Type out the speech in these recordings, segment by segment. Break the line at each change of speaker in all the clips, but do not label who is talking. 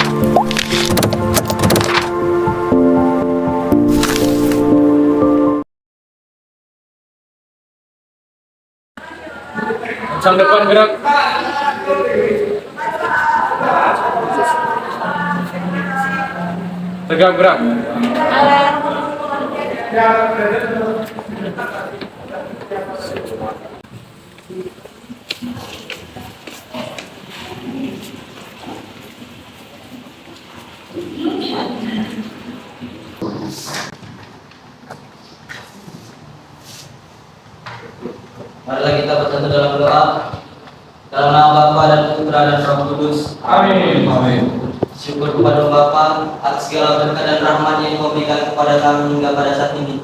Sang depan gerak. Tegak gerak.
Marilah kita bersatu dalam doa. Dalam nama Bapa dan Putra dan Roh Kudus.
Amin. Amin.
Syukur kepada Bapa atas segala berkat dan rahmat yang Kau berikan kepada kami hingga pada saat ini.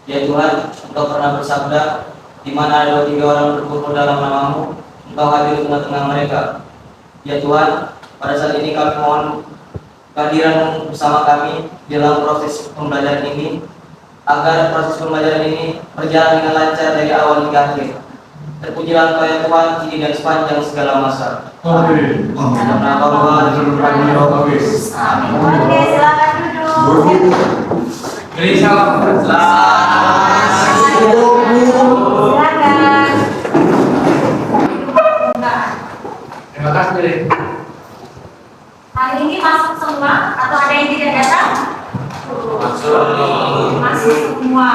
Ya Tuhan, Engkau pernah bersabda, di mana ada 2-3 orang berkumpul dalam nama-Mu, Engkau hadir di tengah-tengah mereka. Ya Tuhan, pada saat ini kami mohon kehadiran bersama kami di dalam proses pembelajaran ini, agar proses pembelajaran ini berjalan dengan lancar dari awal hingga akhir. Terpujilah Engkau ya Tuhan, kini dan sepanjang segala masa.
Amin.
Dalam nama Bapa dan Putra dan Roh Kudus. Amin.
Oke, silakan duduk.
Beri salam.
Silakan.
Terima kasih.
Hari ini masuk semua atau ada yang tidak datang? Masuk semua.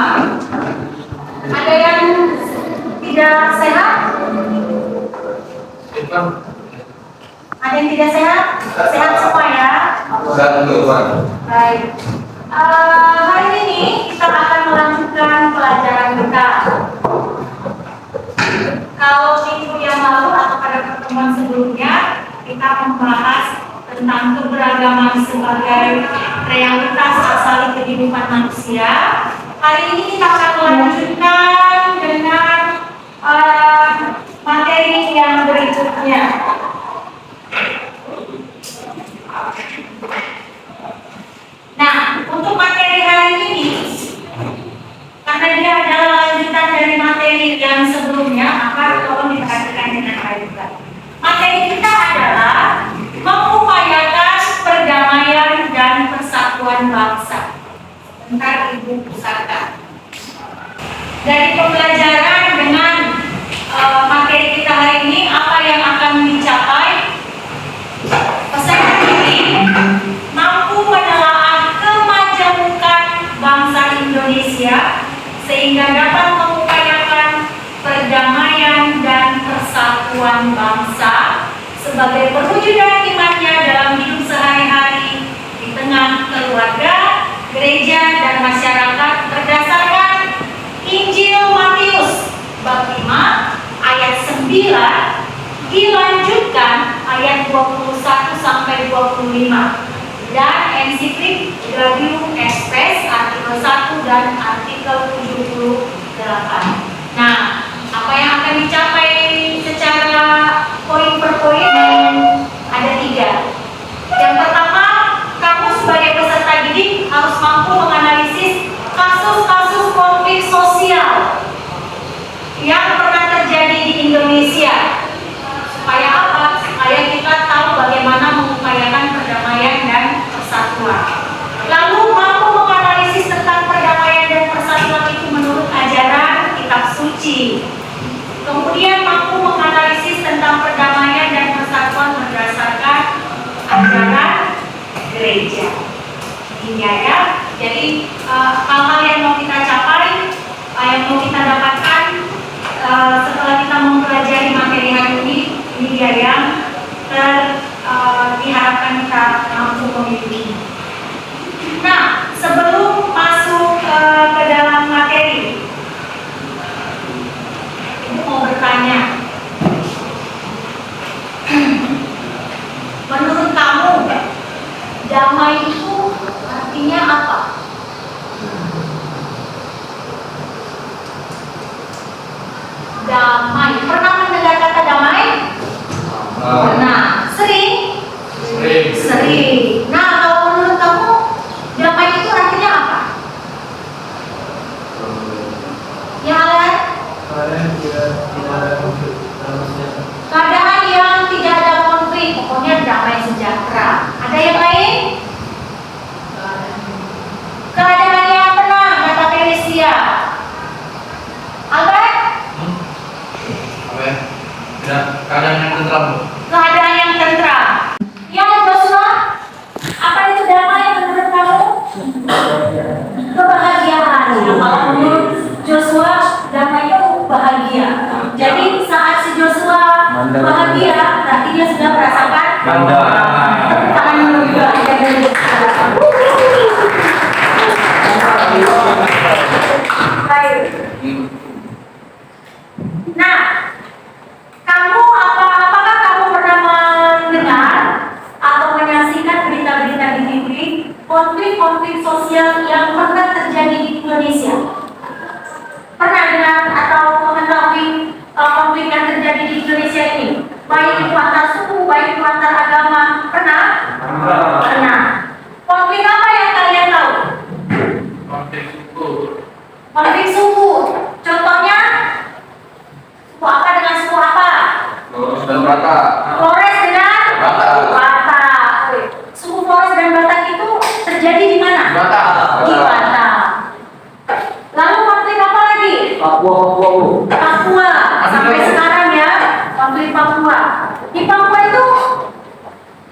Ada yang tidak sehat? Ada yang tidak sehat? Sehat semua ya? Baik. Hari ini kita akan melanjutkan pelajaran kita. Kalau minggu yang lalu atau pada pertemuan sebelumnya kita membahas tentang keberagaman sebagai realitas asal kehidupan manusia. Hari ini kita akan melanjutkan dengan materi yang berikutnya. Nah, untuk materi hari ini, karena dia adalah lanjutan dari materi yang sebelumnya, maka tolong diperhatikan dengan baik. Materi kita adalah mengupayakan perdamaian dan persatuan bangsa. Bentar Ibu pusaka. Dari pembelajaran dengan materi kita hari ini, apa yang akan dicapai? Pesan ini mampu menelaah kemajemukan bangsa Indonesia sehingga dapat mengupayakan perdamaian dan persatuan bangsa sebagai perwujudan imannya dalam hidup sehari-hari di tengah keluarga, gereja, dan masyarakat berdasarkan Injil Matius bab 5 ayat 9 dilanjutkan ayat 21 sampai 25 dan ensiklik Gaudium et Spes artikel 1 dan artikel 78. Nah, apa yang akan dicapai secara poin per poin ada 3. Yang pertama, kamu sebagai peserta didik harus mampu menganalisis kasus-kasus konflik sosial yang pernah terjadi di Indonesia. Supaya apa? Supaya kita tahu bagaimana mengupayakan perdamaian dan persatuan. Lalu mampu menganalisis tentang perdamaian dan persatuan itu menurut ajaran kitab suci. Kemudian mampu menganalisis tentang perdamaian dan persatuan berdasarkan ajaran gereja. Ini ya. Jadi hal-hal yang mau kita capai, yang mau kita dapatkan setelah kita mempelajari materi hari ini dia yang diharapkan kita mampu memiliki. Nah, sebelum masuk ke dalam materi, Ibu mau bertanya, menurut kamu damai itu artinya apa? Damai. Pernah mendengar kata damai? Pernah. Sering? Sering. Nah, kalau menurut kamu damai itu artinya apa? Ya, Alan? Keadaan yang tidak ada konflik, pokoknya damai sejahtera. Ada konflik sosial yang pernah terjadi di Indonesia? Pernah dengar atau mengetahui konflik yang terjadi di Indonesia ini? Baik itu antar suku, baik itu antar agama. Pernah? Pernah. Konflik apa yang kalian tahu?
Konflik suku.
Konflik suku. Contohnya, suku apa dengan suku apa?
Lurus dan Batak.
Flores dengan
Batak.
Batak. Suku Flores dan Batak itu terjadi di mana?
Batak.
Di Batak. Lalu konflik apa lagi? Papua. Sampai sekarang ya, konflik Papua. Di Papua itu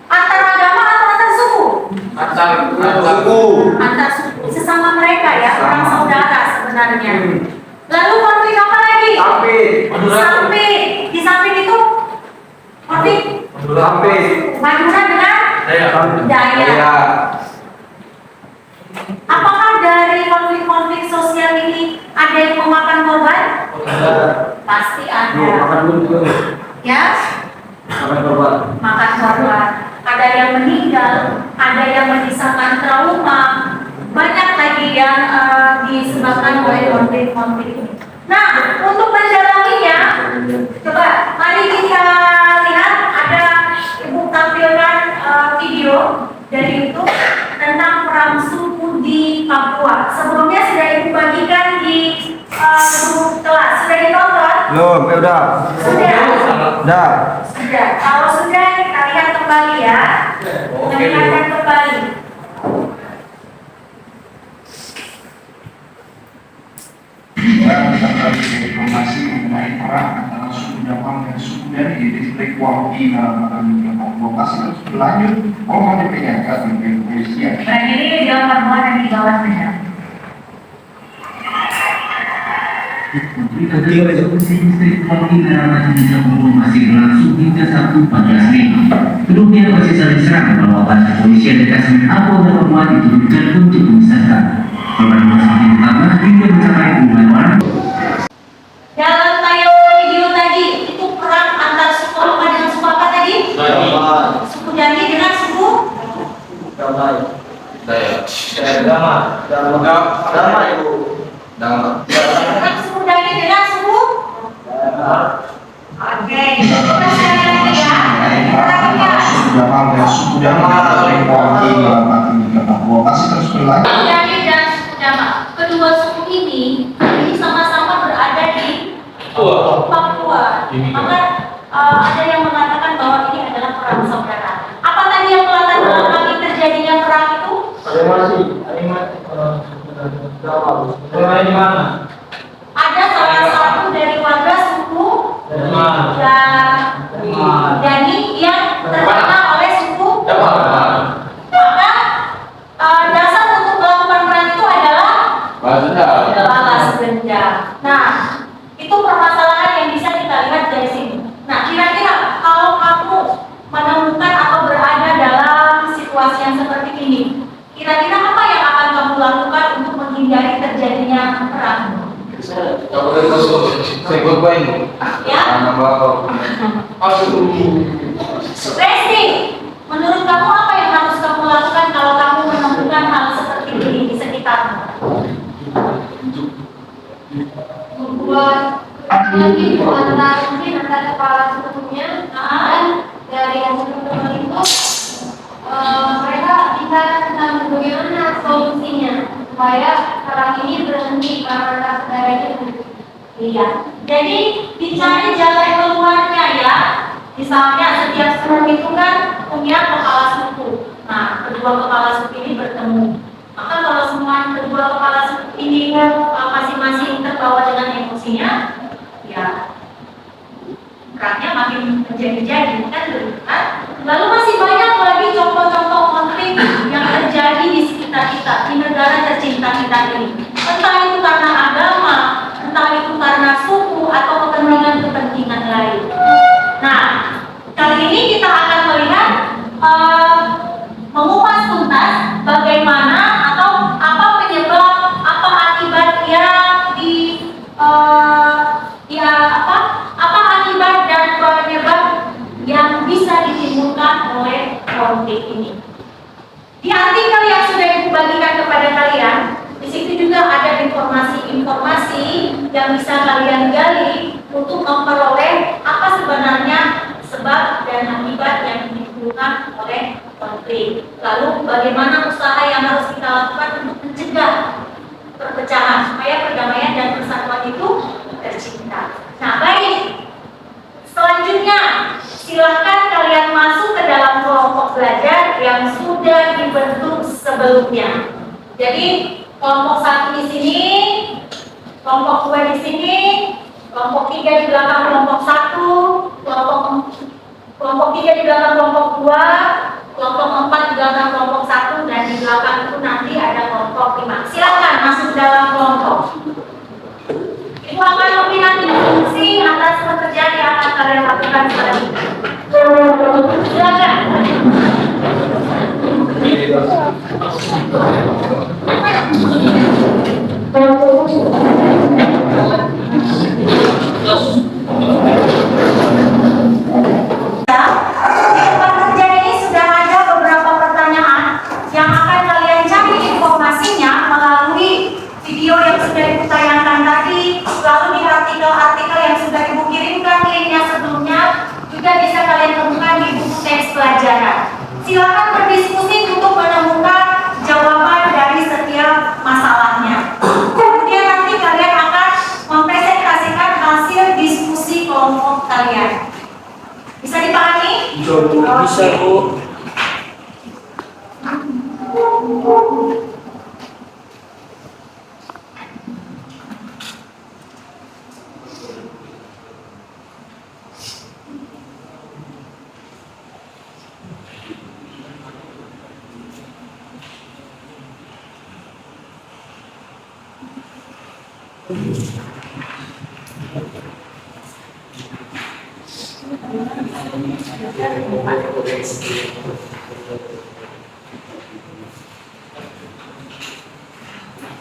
antar agama atau antar suku?
Antar
Suku.
Antar suku. Sesama mereka ya, orang saudara sebenarnya. Lalu konflik apa lagi? Sampit. Di Sampit itu konflik Madura dengan Daya. Apakah dari konflik-konflik sosial ini ada yang memakan korban? Pasti ada. Ya, makan korban. Ada yang meninggal, ada yang menyisakan trauma, banyak lagi yang disebabkan oleh konflik-konflik ini. Nah, untuk mendalaminya, coba mari kita lihat, ada ibu tampilkan video dari YouTube tentang perang suku di Papua. Sebelumnya sudah ibu bagikan di grup kelas. Sudah ditonton?
Belum, udah.
Sudah.
Udah.
Sudah. Kalau sudah, kita lihat kembali ya. Kita lihatkan kembali.
Informasi mengenai perang antara suku Japang dan suku Dani di distrik Wampi dalam lokasi terus berlanjut. Mohon diperlihatkan oleh kepolisian.
Dan ini di perempuan yang di bawah saja.
Berita dari Polisi Distrik Wampi Daerah Indonesia masih berlangsung hingga Sabtu 14 Mei. Kedua pihak masih saling serang bahwa aparat kepolisian dekat Semen Apo dan Perempuan diturunkan untuk memisahkan. Korban semakin bertambah hingga mencapai puluhan orang.
Dalam tayangan video tadi, itu perang antar suku apa dengan suku apa tadi? Suku Dani dengan suku dengan suku Dani dengan suku. Oke, kita sekali lagi ya.
Suku Japang dan suku Dani di distrik Wampi dalam lokasi terus berlanjut.
Suku Dani dan suku Dama. Kedua suku ini sama-sama berada di Papua. Maka ada yang mengatakan bahwa ini adalah perang saudara. Apa tadi yang melatar belakangi terjadinya perang itu? Ada salah satu dari warga suku Dani yang terkena oleh suku. Maka dasar untuk melakukan perang itu adalah balas dendam. Nah, itu permasalahan yang bisa kita lihat dari sini. Nah, kira-kira kalau kamu menemukan atau berada dalam situasi yang seperti ini, kira-kira apa yang akan kamu lakukan untuk menghindari terjadinya perang? Ya? Resti, menurut kamu apa yang harus kamu lakukan kalau kamu menemukan hal seperti ini di sekitarmu?
Membuat lagi antara kepala sukunya dan dari hasil teman itu mereka bisa tentang bagaimana solusinya supaya perang ini berhenti karena saudaranya berhenti.
Iya. Jadi dicari jalan keluarnya ya. Misalnya setiap suku itu kan punya kepala suku. Nah, kedua kepala suku ini bertemu. Maka kalau semua kedua kepala suku ini masing-masing terbawa dengan emosinya, ya perangnya makin menjadi-jadi kan begitu kan? Lalu masih banyak lagi contoh-contoh konflik yang terjadi di sekitar kita, di negara tercinta kita ini. Entah itu karena agama, entah itu karena suku atau kepentingan-kepentingan lain. Nah, kali ini kita akan melihat mengupas tuntas bagaimana atau apa penyebab, apa akibat yang apa akibat dan penyebab yang bisa ditimbulkan oleh Di artikel yang sudah Ibu bagikan kepada kalian, di situ juga ada informasi-informasi yang bisa kalian gali untuk memperoleh apa sebenarnya sebab dan akibat yang ditimbulkan oleh konflik. Lalu bagaimana usaha yang harus kita lakukan untuk mencegah perpecahan supaya perdamaian dan persatuan itu tercipta. Nah, baik. Selanjutnya, silahkan kalian masuk ke dalam kelompok belajar yang sudah dibentuk sebelumnya. Jadi, kelompok 1 di sini, kelompok 2 di sini, kelompok 3 di belakang kelompok 1, kelompok 3 di belakang kelompok 2, kelompok 4 di belakang kelompok 1, dan di belakang itu nanti ada kelompok 5. Silakan masuk dalam kelompok. Ibu akan memberikan instruksi atas pekerjaan yang akan kalian lakukan selanjutnya. Silakan. Di tempat kerja ini sudah ada beberapa pertanyaan yang akan kalian cari informasinya melalui video yang sudah Ibu tayangkan tadi, lalu di artikel-artikel yang sudah Ibu kirimkan linknya sebelumnya, juga bisa kalian temukan di buku teks pelajaran. Silakan berdiskusi untuk menemukan jawaban dari setiap masalahnya. Kemudian nanti kalian akan mempresentasikan hasil diskusi kelompok kalian. Bisa dipahami?
Bisa, Bu.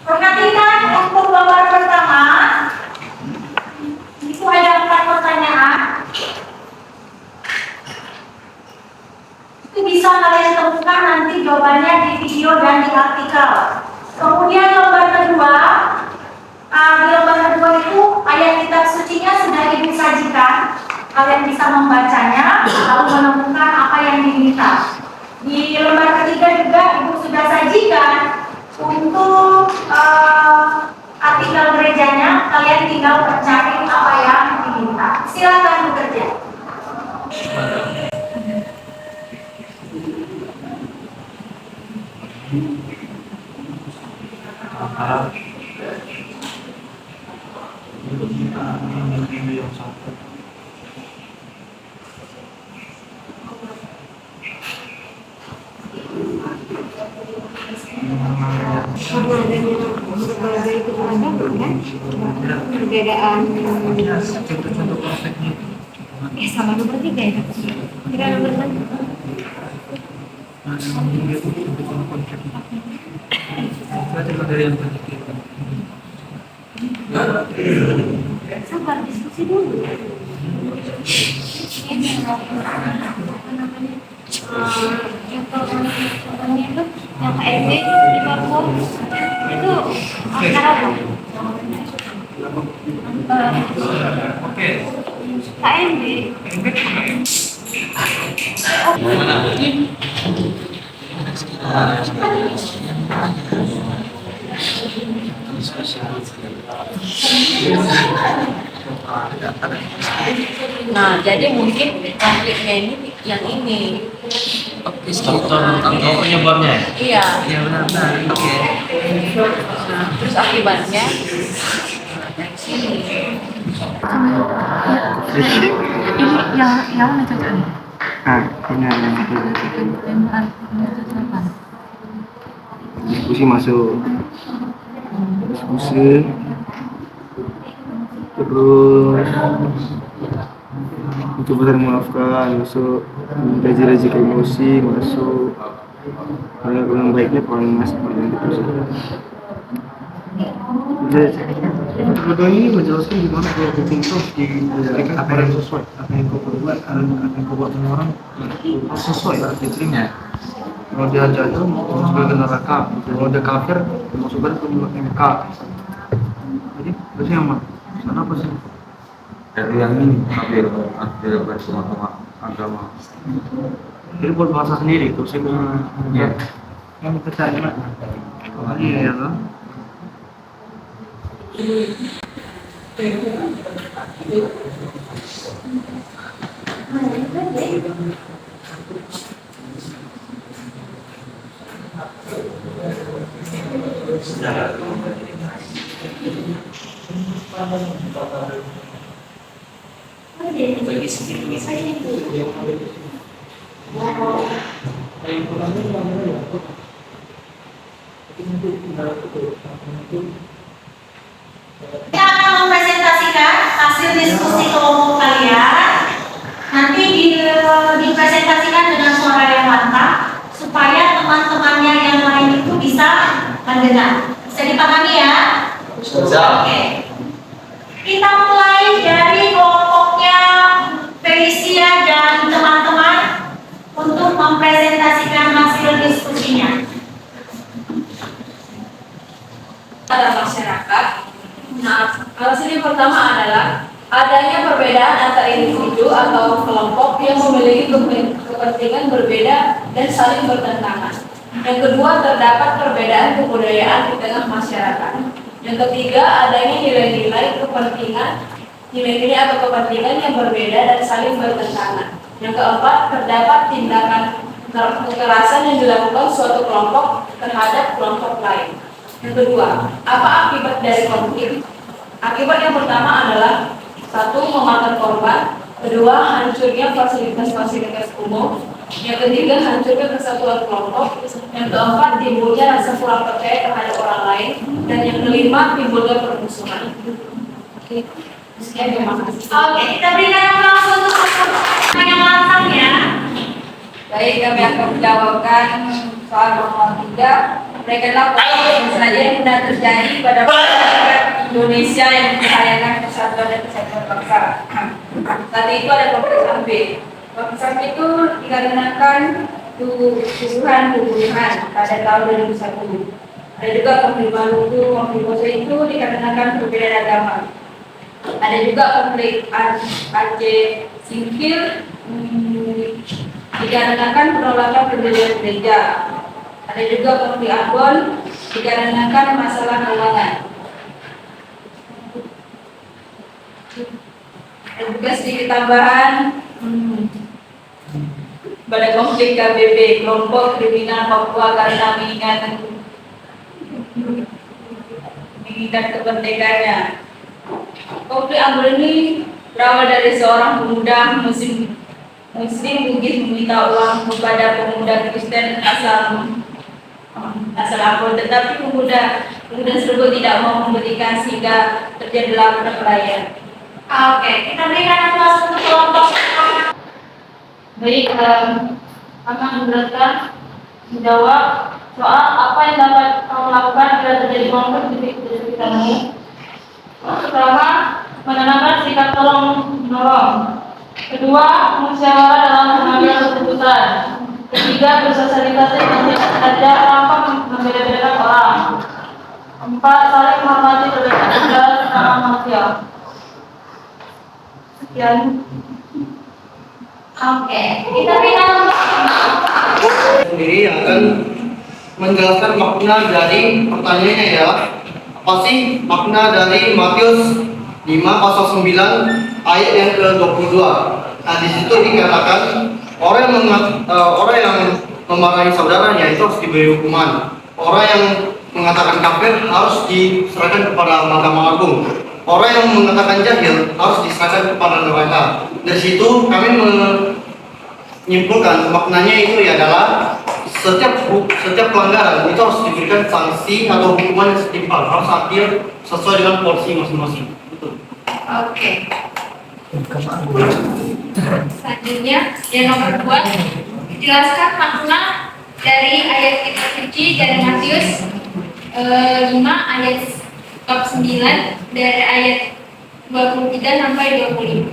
Perhatikan untuk gambar pertama, itu ada 4 pertanyaan. Itu bisa kalian temukan nanti jawabannya di video dan di artikel. Kemudian gambar kedua, di gambar kedua itu ayat kitab sucinya sudah Ibu sajikan. Kalian bisa membacanya, lalu menemukan apa yang diminta. Di lembar ketiga juga Ibu sudah sajikan untuk artikel gerejanya. Kalian tinggal mencari apa yang diminta. Silakan bekerja.
Perbedaan sama nomor 3 ya, kira nomor 6. Sabar, diskusi dulu. Ini apa namanya? Contohnya itu yang KMB di Papua itu antara apa? KMB.
Nah, jadi mungkin konfliknya ini yang ini.
Oke, contoh penyebabnya ya?
Iya.
Iya benar. Oke.
Nah, terus akibatnya yang sini.
Ini yang mana cocoknya?
Ini yang
Apa?
diskusi masuk diskusi terus mencoba saling memaafkan masuk raji-raji ke emosi masuk yang baiknya paling masuk paling itu sih. Kedua ini menjelaskan gimana kalau cooking sauce diberikan apa yang sesuai, apa yang kau perbuat, apa yang kau buat sama orang harus sesuai diterima. Kalau dia jatuh masukkan ke neraka, kalau dia kafir masukkan ke neraka. Jadi itu yang mana? Sana apa sih?
Dari yang ini kafir tidak bersama agama.
Jadi buat bahasa sendiri itu sih.
Iya.
Yang percaya mana? Iya kan?
Kita akan mempresentasikan hasil diskusi kelompok kalian. Nanti dipresentasikan dengan suara yang lantang supaya teman-temannya yang lain itu bisa mendengar. Bisa dipahami ya?
Bisa.
Oke. Kita mulai dari kelompoknya Felicia dan teman-teman untuk mempresentasikan hasil diskusinya.
Pada masyarakat. Nah, alasan yang pertama adalah adanya perbedaan antara individu atau kelompok yang memiliki kepentingan berbeda dan saling bertentangan. Yang kedua, terdapat perbedaan kebudayaan di tengah masyarakat. Yang ketiga, adanya nilai-nilai nilai-nilai atau kepentingan yang berbeda dan saling bertentangan. Yang keempat, terdapat tindakan kekerasan yang dilakukan suatu kelompok terhadap kelompok lain. Yang kedua, apa akibat dari konflik? Akibat yang pertama adalah satu, memakan korban. Kedua, hancurnya fasilitas-fasilitas umum. Yang ketiga, hancurnya kesatuan kelompok. Yang keempat, timbulnya rasa kurang percaya terhadap orang lain. Dan yang kelima, timbulnya permusuhan. Oke, sekian, terima kasih.
Oke, kita berikan aplaus untuk yang lantang ya.
Baik, kami akan menjawabkan soal nomor 3. Berikanlah apa saja yang sudah terjadi pada masyarakat Indonesia yang membahayakan persatuan dan kesatuan bangsa. Saat itu ada pemeriksaan B. Pemeriksaan itu dikarenakan tuduhan pada tahun 2001. Ada juga konflik Maluku, konflik Poso itu dikarenakan perbedaan agama. Ada juga konflik Aceh Singkil dikarenakan penolakan perbedaan gereja. Ada juga konflik Ambon dikarenakan masalah keuangan. Ada juga sedikit tambahan pada konflik KBB, kelompok kriminal Papua, karena menginginkan kemerdekaannya. Konflik Ambon ini berawal dari seorang pemuda Muslim Bugis meminta uang kepada pemuda Kristen asal Ambon, tetapi pemuda tersebut tidak mau memberikan sehingga terjadilah perkelahian.
Oke, kita berikan aplaus untuk kelompok.
Baik, akan menjelaskan menjawab soal apa yang dapat kamu lakukan bila terjadi konflik di sekitarmu. Pertama, menanamkan sikap tolong menolong. Kedua, musyawarah dalam mengambil keputusan. Ketiga, bersosialisasi dan tidak tanpa membeda-bedakan orang. Empat, saling menghormati perbedaan segala sesama manusia. Sekian.
Oke, kita berikan
Sendiri akan menjelaskan makna dari pertanyaannya ya. Apa sih makna dari Matius 5 pasal 9 ayat yang ke-22? Nah, di situ dikatakan orang yang memarahi saudaranya itu harus diberi hukuman. Orang yang mengatakan kafir harus diserahkan kepada Mahkamah Agung. Orang yang mengatakan jahil harus diserahkan kepada neraka. Dari situ kami menyimpulkan maknanya itu adalah setiap pelanggaran itu harus diberikan sanksi atau hukuman yang setimpal, harus adil sesuai dengan porsi masing-masing. Betul.
Oke.
Selanjutnya, yang nomor 2, jelaskan makna dari ayat kitab suci dari Matius 5 ayat bab 9 dari ayat 23 sampai 25.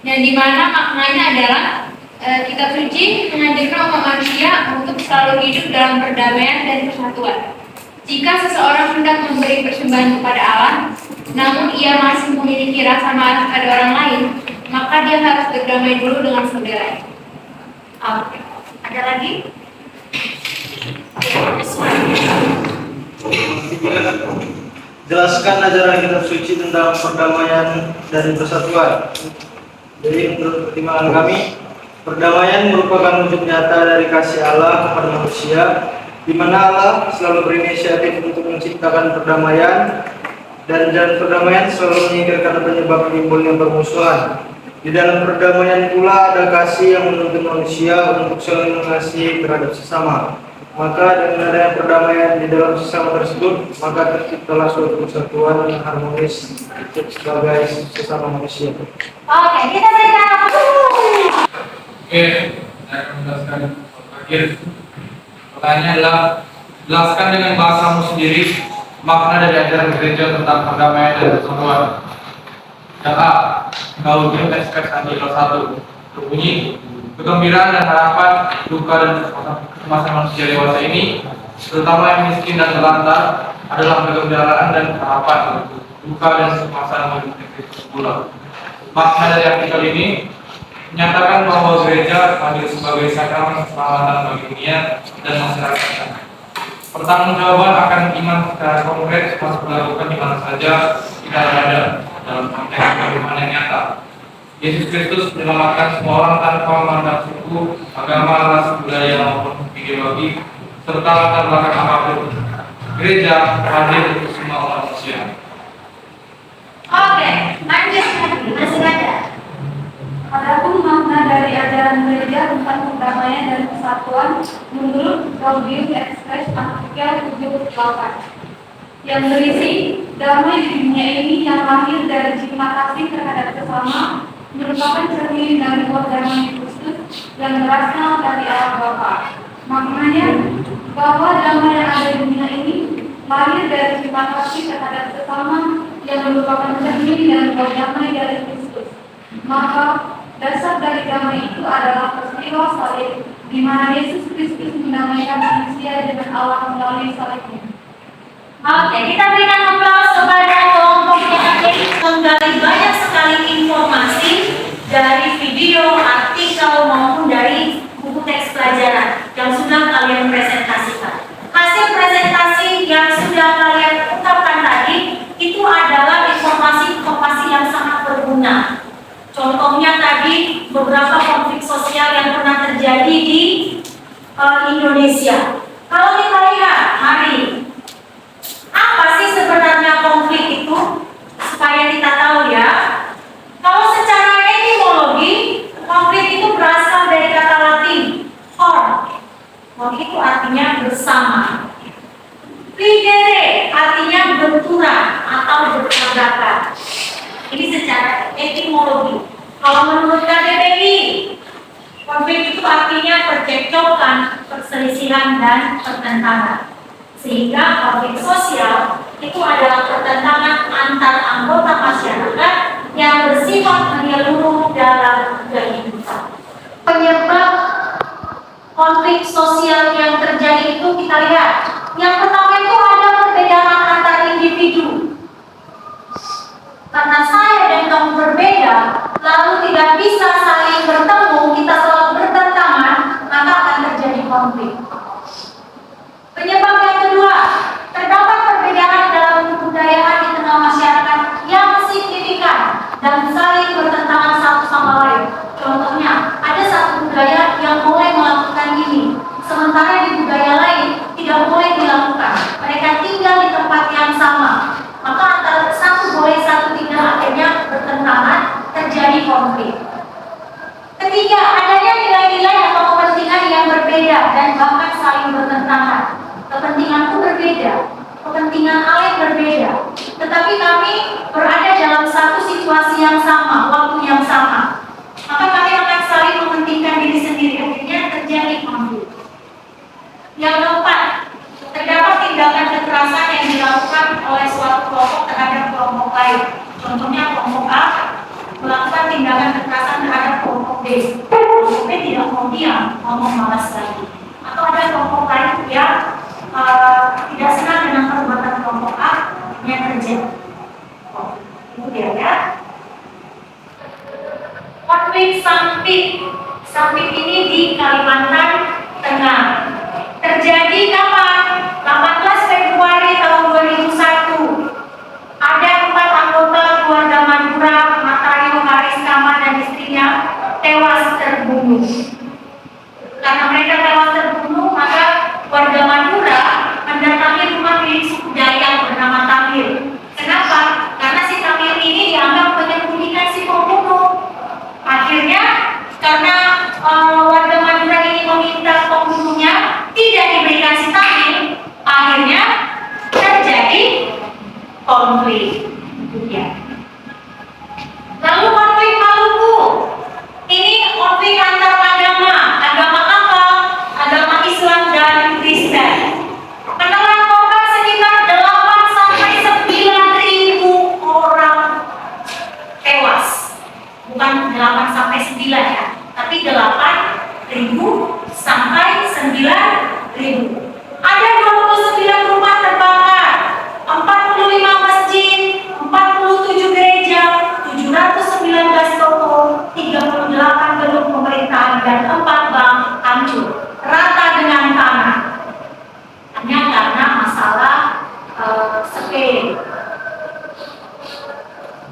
Yang dimana maknanya adalah Kitab suci mengajarkan umat manusia untuk selalu hidup dalam perdamaian dan persatuan. Jika seseorang hendak memberi persembahan kepada Allah, namun ia masih memiliki rasa marah pada orang lain, maka dia harus berdamai dulu dengan saudaranya.
Oke. Ada lagi?
Jelaskan ajaran kitab suci tentang perdamaian dan persatuan. Jadi menurut pertimbangan kami, perdamaian merupakan wujud nyata dari kasih Allah kepada manusia, di mana Allah selalu berinisiatif untuk menciptakan perdamaian, dan perdamaian selalu menyingkirkan penyebab timbulnya permusuhan. Di dalam perdamaian pula ada kasih yang menuntun manusia untuk saling mengasihi terhadap sesama. Maka dengan adanya perdamaian di dalam sesama tersebut, maka terciptalah suatu persatuan yang harmonis sebagai sesama manusia.
Oke, kita berikan
Oke, saya akan menjelaskan terakhir. Pertanyaannya adalah, jelaskan dengan bahasamu sendiri makna dari ajaran gereja tentang perdamaian dan persatuan. Yang A, Gaudium et Spes Angelo 1 berbunyi, kegembiraan dan harapan, duka dan kecemasan manusia dewasa ini, terutama yang miskin dan terlantar, adalah kegembiraan dan harapan, duka dan kecemasan manusia Kristus pula. Makna dari artikel ini menyatakan bahwa gereja hadir sebagai sakramen keselamatan bagi dunia dan masyarakat. Pertanggungjawaban akan iman secara konkret harus dilakukan di mana saja kita berada dalam konteks bagaimana yang nyata. Yesus Kristus menyelamatkan semua orang tanpa memandang suku, agama, ras, budaya maupun ideologi serta latar belakang apapun. Gereja hadir untuk semua umat manusia.
Oke, lanjut lagi. Masih ada?
Adapun makna dari ajaran gereja tentang perdamaian dan persatuan menurut Gaudium et Spes artikel 78 yang berisi damai di dunia ini yang lahir dari cinta kasih terhadap sesama merupakan cermin dari buah damai Kristus yang berasal dari Allah Bapa. Maknanya bahwa damai yang ada di dunia ini lahir dari cinta kasih terhadap sesama yang merupakan cermin dan buah damai dari Kristus. Maka dasar dari damai itu adalah peristiwa salib, di mana Yesus Kristus mendamaikan manusia dengan Allah melalui salibnya.
Oke, kita berikan aplaus kepada kelompok yang menggali banyak sekali informasi dari video, artikel maupun dari buku teks pelajaran yang sudah kalian presentasikan. Hasil presentasi yang sudah kalian ungkapkan tadi itu adalah informasi yang sangat berguna. Contohnya tadi beberapa konflik sosial yang pernah terjadi di Indonesia. Kalau kita lihat, mari, apa sih sebenarnya konflik itu? Supaya kita tahu ya. Kalau secara etimologi, konflik itu berasal dari kata Latin cor. Cor itu artinya bersama. Pligere artinya benturan atau bertabrakan. Ini secara etimologi. Kalau menurut KBBI, konflik itu artinya percekcokan, perselisihan dan pertentangan. Sehingga konflik sosial itu adalah pertentangan antar anggota masyarakat yang bersifat menyeluruh dalam kehidupan. Penyebab konflik sosial yang terjadi itu kita lihat. Yang pertama itu ada perbedaan antar individu. Karena saya dan kamu berbeda, lalu tidak bisa saling bertemu, kita selalu bertentangan, maka akan terjadi konflik. Penyebab yang kedua, terdapat perbedaan dalam kebudayaan di tengah masyarakat yang signifikan dan saling bertentangan satu sama lain. Contohnya, ada satu budaya yang boleh melakukan ini, sementara di budaya lain tidak boleh dilakukan. Mereka tinggal di tempat yang sama, maka antara satu boleh satu tidak, akhirnya bertentangan, terjadi konflik. Ketiga, adanya nilai-nilai atau kepentingan yang berbeda dan bahkan saling bertentangan. Kepentingan pun berbeda, kepentingan lain berbeda, tetapi kami berada dalam satu situasi yang sama, waktu yang sama. Maka kami akan saling mementingkan diri sendiri, akhirnya terjadi konflik. Yang keempat, terdapat tindakan kekerasan yang dilakukan oleh suatu kelompok terhadap kelompok lain. Contohnya kelompok A melakukan tindakan kekerasan terhadap kelompok B. Kelompok B tidak mau diam, ngomong malas lagi. Atau ada kelompok lain yang tidak senang dengan perbuatan kelompok A yang terjadi. Itu dia ya. Konflik Sampit. Sampit ini di Kalimantan Tengah. Terjadi kapan? 18 Februari tahun 2001. Ada 4 anggota keluarga Madura, Matayo, Haris, Kama, dan istrinya tewas terbunuh. Karena mereka tewas terbunuh, maka warga Madura mendatangi rumah milik suku Dayak bernama Tamir. Kenapa? Karena si Tamir ini dianggap menyembunyikan si pembunuh. Akhirnya, karena warga Madura ini meminta pembunuhnya tidak diberikan si Tamir, akhirnya terjadi konflik. Ya. Lalu konflik Maluku. Ini konflik antar agama. Agama apa? Agama Islam dan Kristen. Menelan korban sekitar 8 sampai 9.000 orang tewas. Bukan 8 sampai 9 ya, tapi 8.000 sampai 9.000. Ada 29 rumah terbakar, 45 masjid, 47 gereja, 719 toko, 38 gedung pemerintahan, dan 4 bank hancur rata dengan tanah. Hanya karena masalah sepele.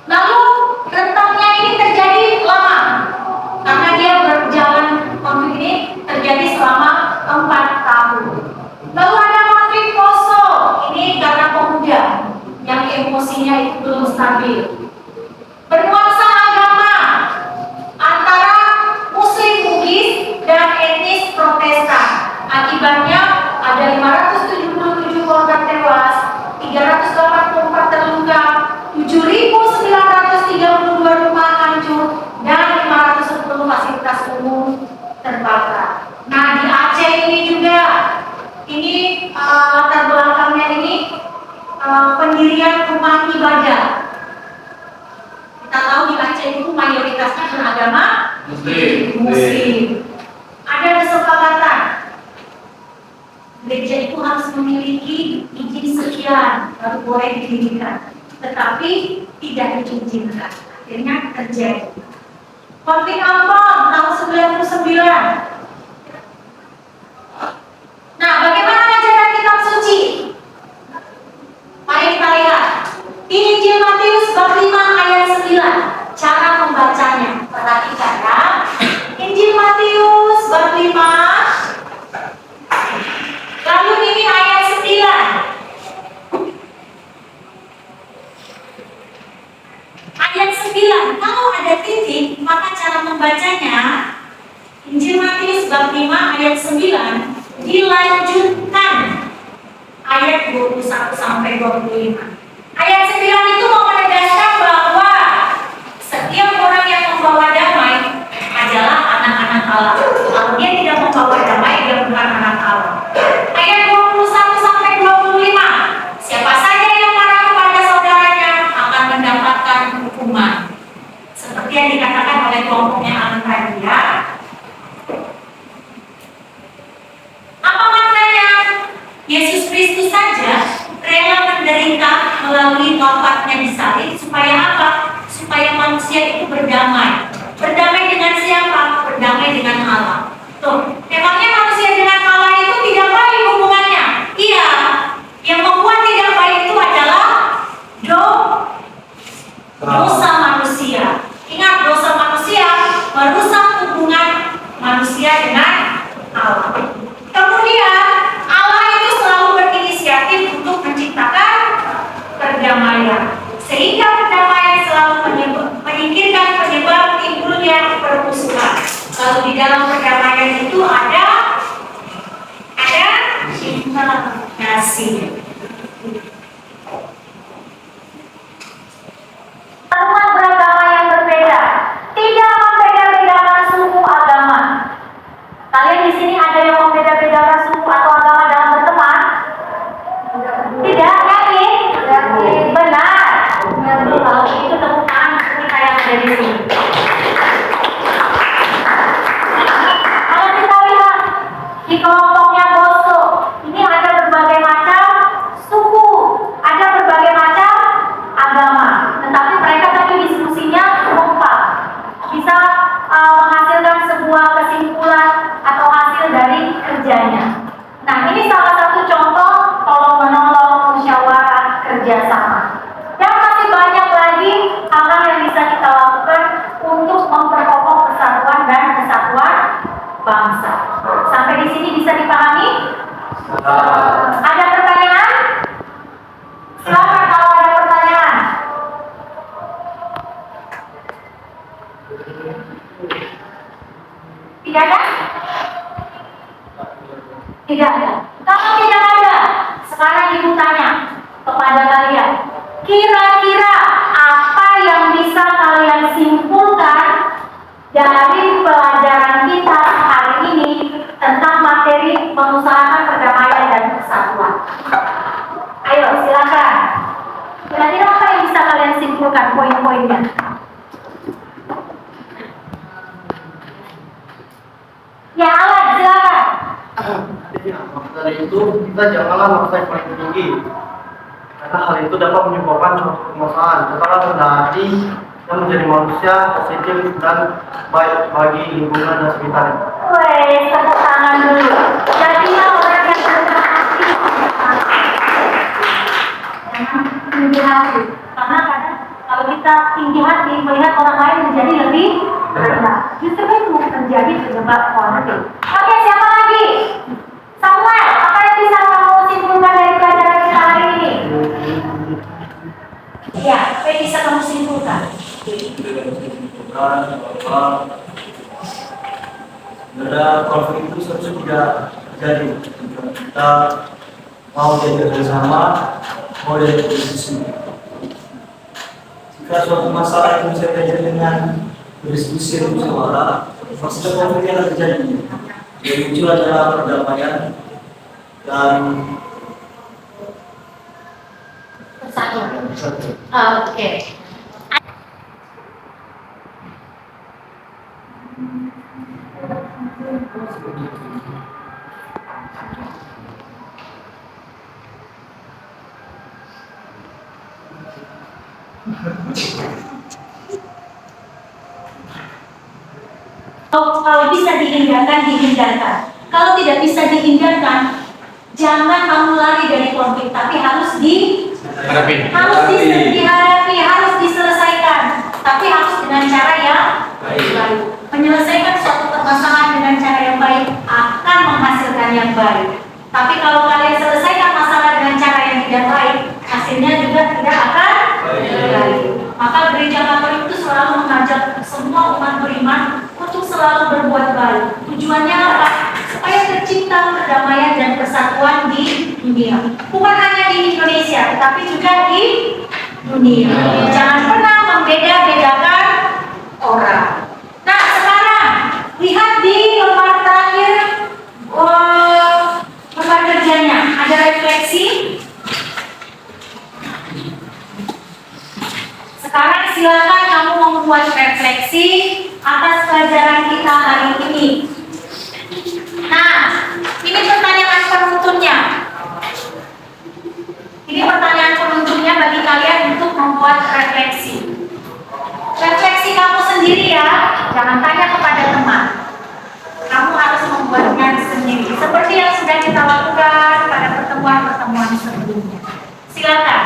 Lalu rentangnya ini terjadi lama karena dia berjalan, konflik ini terjadi selama 4 tahun. Lalu ada konflik Poso. Ini karena pemuda yang emosinya itu belum stabil. Bernuansa agama antara Muslim Bugis dan etnis Protestan. Akibatnya ada 577 korban tewas, 384 terluka, 7.932 rumah hancur, dan 510 fasilitas umum terbakar. Nah, di Aceh ini juga, ini latar belakangnya ini pendirian rumah ibadah. Kita tahu di Aceh itu mayoritasnya beragama Muslim. Ada kesepakatan gereja itu harus memiliki izin sekian baru boleh didirikan, tetapi tidak diizinkan. Akhirnya terjadi konflik Ambon tahun 99. Nah, bagaimana ajaran kitab suci? Mari kita lihat. Ini Injil Matius bab 5 ayat 9. Cara membacanya. Perhatikan ya. Injil Matius bab 5. Lalu ini ayat 9. Ayat 9. Kalau ada titik, maka cara membacanya Injil Matius bab 5 ayat 9 dilanjutkan ayat 21 sampai 25. Ayat 9 itu mau menegaskan bahwa setiap orang yang membawa damai adalah anak-anak Allah. Kalau dia tidak membawa damai, dia bukan anak Allah. Ayat 21 sampai 25. Siapa saja yang marah kepada saudaranya akan mendapatkan hukuman. Seperti yang dikatakan oleh kelompoknya Amin tadi ya. Apa maknanya? Yesus Kristus saja rela menderita melalui wafatnya di salib supaya apa? Supaya manusia itu berdamai. Berdamai dengan siapa? Berdamai dengan Allah. Tuh, memangnya manusia dengan Allah itu tidak baik hubungannya? Iya. Yang membuat tidak baik itu adalah dosa manusia. Ingat, dosa manusia merusak hubungan manusia dengan Allah. Kemudian Allah itu selalu berinisiatif untuk menciptakan perdamaian, sehingga perdamaian selalu menyingkirkan penyebab timbulnya permusuhan. Lalu di dalam perdamaian itu ada kasih. Umat beragama yang berbeda tidak membeda-bedakan suku agama. Kalian di sini ada yang membeda-bedakan suku atau agama dalam berteman? Tidak, yakin? Benar. Lalu itu tepuk tangan kita yang ada di sini. Ada pertanyaan? Silakan kalau ada pertanyaan. Tidak ada? Tidak ada. Kalau tidak ada, sekarang ibu tanya kepada kalian. Kira-kira apa yang bisa kalian simpulkan dari pelajaran kita hari ini tentang materi pengusahaan perdamaian dan persatuan? Ayo, silakan. Kira-kira apa yang bisa kalian simpulkan poin-poinnya? Ya, Alan, silakan.
Dari itu kita janganlah maksa yang paling tinggi, karena hal itu dapat menyebabkan suatu permasalahan. Tetaplah rendah hati dan menjadi manusia positif dan baik bagi lingkungan dan sekitarnya.
Weh, tepuk tangan dulu. Jadilah orang yang rendah hati. Jangan tinggi hati. Karena kadang kalau kita tinggi hati melihat orang lain menjadi lebih rendah. Justru itu menjadi penyebab konflik. Oke, siapa lagi? Samuel, apa yang bisa kamu simpulkan dari pelajaran kita hari ini? Iya, apa yang bisa kamu simpulkan?
Bahwa sebenarnya konflik itu seharusnya tidak terjadi. Kita mau jadi bersama, mau jadi berdiskusi. Jika suatu masalah yang bisa terjadi dengan berdiskusi dan musyawarah, pasti konflik yang terjadi. Yang muncul adalah perdamaian dan
Persatuan. Oke. Kalau bisa dihindarkan, dihindarkan. Kalau tidak bisa dihindarkan, jangan kamu lari dari konflik, tapi harus dihadapi, harus diselesaikan. Tapi harus dengan cara yang baik. Menyelesaikan suatu permasalahan dengan cara yang baik akan menghasilkan yang baik. Tapi kalau kalian selesaikan masalah dengan cara yang tidak baik, hasilnya juga tidak akan baik. Maka gereja Katolik itu selalu mengajak semua umat beriman untuk selalu berbuat baik. Tujuannya apa? Supaya tercipta perdamaian dan persatuan di dunia. Bukan hanya di Indonesia, tetapi juga di dunia. Jangan pernah membeda-bedakan orang. Nah, sekarang lihat di lembar terakhir lembar kerjanya ada refleksi. Sekarang silakan kamu membuat refleksi atas pelajaran kita hari ini. Nah, ini pertanyaan penuntunnya. Ini pertanyaan penuntunnya bagi kalian untuk membuat refleksi. Refleksi kamu sendiri ya, jangan tanya kepada teman. Kamu harus membuatnya sendiri, seperti yang sudah kita lakukan pada pertemuan-pertemuan sebelumnya. Silakan,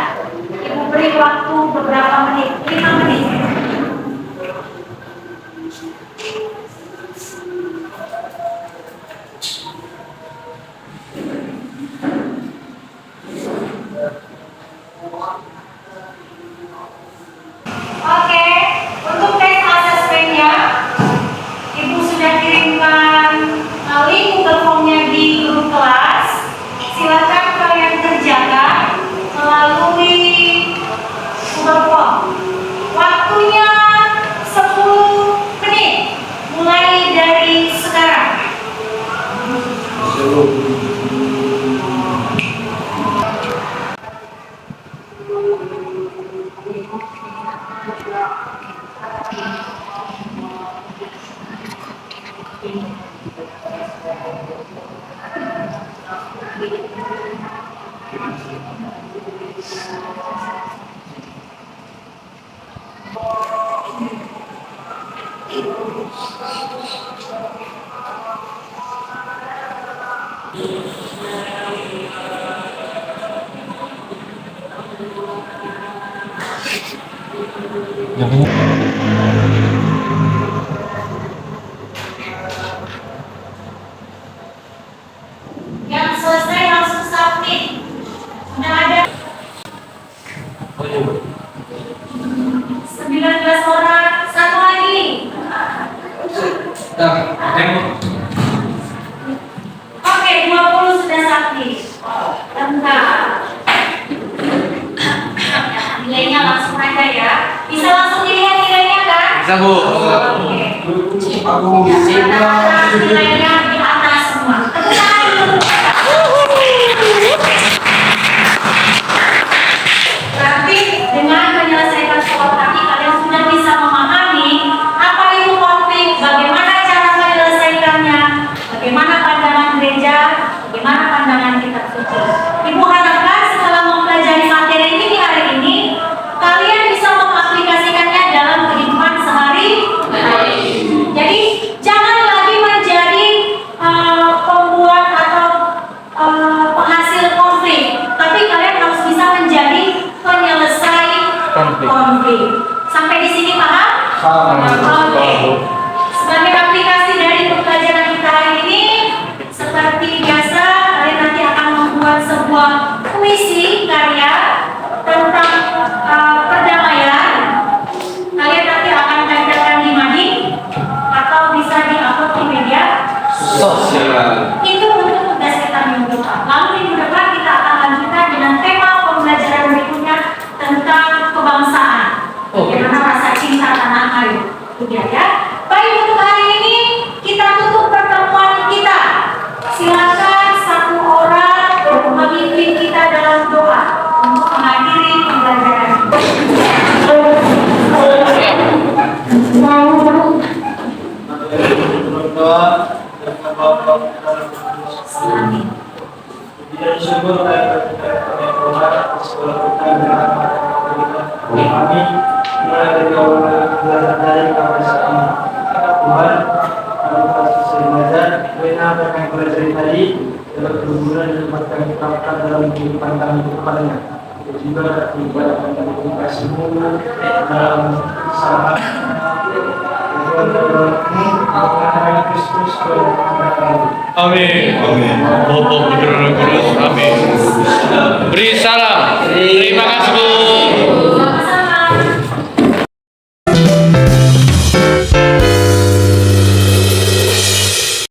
Ibu beri waktu beberapa menit, 5 menit. Oke, untuk tes asesmennya, Ibu sudah kirimkan link Google Form-nya di grup kelas. Silakan kalian kerjakan melalui Google Form. Waktunya 10 menit, mulai dari sekarang. Yang selesai langsung
Bisa Bu.
Oke. Kata-kata nilainya di atas semua. Tepuk tangan dulu. Berarti dengan menyelesaikan soal tadi kalian sudah bisa memahami apa itu konflik, bagaimana cara menyelesaikannya, bagaimana pandangan gereja, bagaimana pandangan kitab suci. Ibu harapkan setelah mempelajari materi ini di hari ini, kalian bisa mengaplikasikannya dalam kehidupan sehari-hari. Jadi jangan lagi menjadi pembuat atau penghasil konflik, tapi kalian harus bisa menjadi penyelesai konflik. Sampai di sini paham? Oke. Sebagai aplikasi dari pembelajaran kita hari ini, seperti biasa, kalian nanti akan membuat sebuah puisi karya tentang perdamaian. Kalian nanti akan tempelkan di mading atau bisa di-upload di media sosial. Itu untuk tugas kita minggu depan. Lalu minggu depan kita akan lanjutkan dengan tema pembelajaran berikutnya tentang kebangsaan. Bagaimana rasa cinta tanah air. Udah ya. Baik, untuk hari ini kita tutup pertemuan kita. Silakan satu orang memimpin kita dalam doa untuk mengakhiri pembelajaran. Amin.
Kita bersyukur atas sekolah kita kami mulai dari awal belajar dari sampai saat ini. Tuhan, kami pasti sering belajar. Karena apa yang kami pelajari tadi dapat berguna dan dapat kami terapkan dalam kehidupan kami kepadanya. Juga ibadah kami kasihmu dalam sahabat. Kristus
Amin. Bapak Putra Roh Kudus. Amin. Beri salam. Terima kasih Bu.